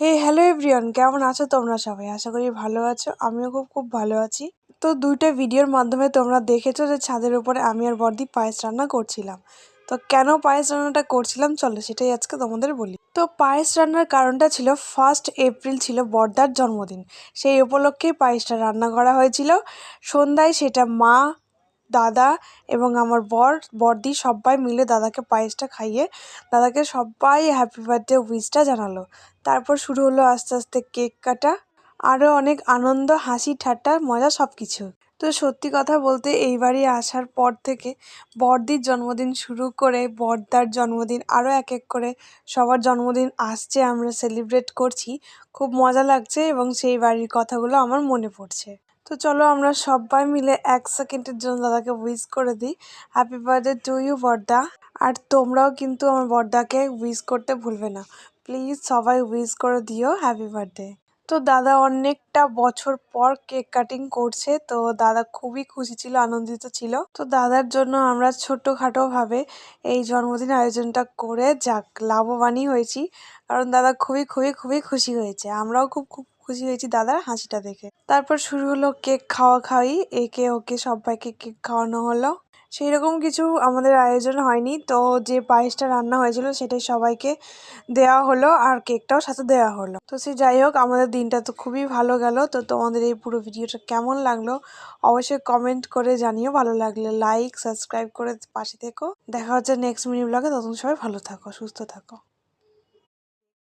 Hello everyone, কেমন আছো তোমরা সবাই? আশা করি ভালো আছো। আমিও খুব খুব ভালো আছি। তো দুইটা ভিডিওর মাধ্যমে তোমরা দেখেছো যে ছাদের উপরে আমি আর বড়দি পায়েস রান্না করছিলাম। তো কেন পায়েস রান্নাটা করছিলাম চলো সেটাই আজকে তোমাদের বলি। তো পায়েস রান্নার কারণটা ছিল 1 এপ্রিল ছিল বড়দার জন্মদিন। সেই উপলক্ষেই পায়েসটা রান্না করা হয়েছিল। সন্ধ্যায় সেটা মা, দাদা এবং আমার বড়দি সবাই মিলে দাদাকে পায়েসটা খাইয়ে দাদাকে সবাই হ্যাপি বার্থডে উইশটা জানালো। তারপর শুরু হলো আস্তে আস্তে কেক কাটা, আরও অনেক আনন্দ, হাসি ঠাট্টা, মজা সব কিছু। তো সত্যি কথা বলতে এই বাড়ি আসার পর থেকে বড়দির জন্মদিন শুরু করে বড়দার জন্মদিন আরও এক এক করে সবার জন্মদিন আসছে, আমরা সেলিব্রেট করছি। খুব মজা লাগছে এবং সেই বাড়ির কথাগুলো আমার মনে পড়ছে। তো চলো আমরা সবাই মিলে 1 সেকেন্ডের জন্য দাদাকে উইশ করে দিই, হ্যাপি বার্থডে টু ইউ বড়দা। আর তোমরাও কিন্তু আমার বড়দাকে উইশ করতে ভুলবে না, প্লিজ সবাই উইশ করে দিও হ্যাপি বার্থডে। তো দাদা অনেকটা বছর পর কেক কাটিং করছে, তো দাদা খুবই খুশি ছিল, আনন্দিত ছিল। তো দাদার জন্য আমরা ছোটোখাটো ভাবে এই জন্মদিন আয়োজনটা করে যাক লাভবানই হয়েছি, কারণ দাদা খুবই খুবই খুবই খুশি হয়েছে। আমরাও খুব খুব খুশি হয়েছি দাদার হাসিটা দেখে। তারপর শুরু হলো কেক খাওয়াই, একে ওকে সবাইকে কেক খাওয়ানো হলো। সেই রকম কিছু আমাদের আয়োজন হয়নি, তো যে পায়েসটা রান্না হয়েছিল সেটাই সবাইকে দেওয়া হলো আর কেকটাও সাথে দেওয়া হলো। তো সে যাই হোক, আমাদের দিনটা তো খুবই ভালো গেল। তো তোমাদের এই পুরো ভিডিওটা কেমন লাগলো অবশ্যই কমেন্ট করে জানিও। ভালো লাগলে লাইক সাবস্ক্রাইব করে পাশে থেকো। দেখা হচ্ছে নেক্সট মিনি ব্লগে। তখন সবাই ভালো থাকো, সুস্থ থাকো।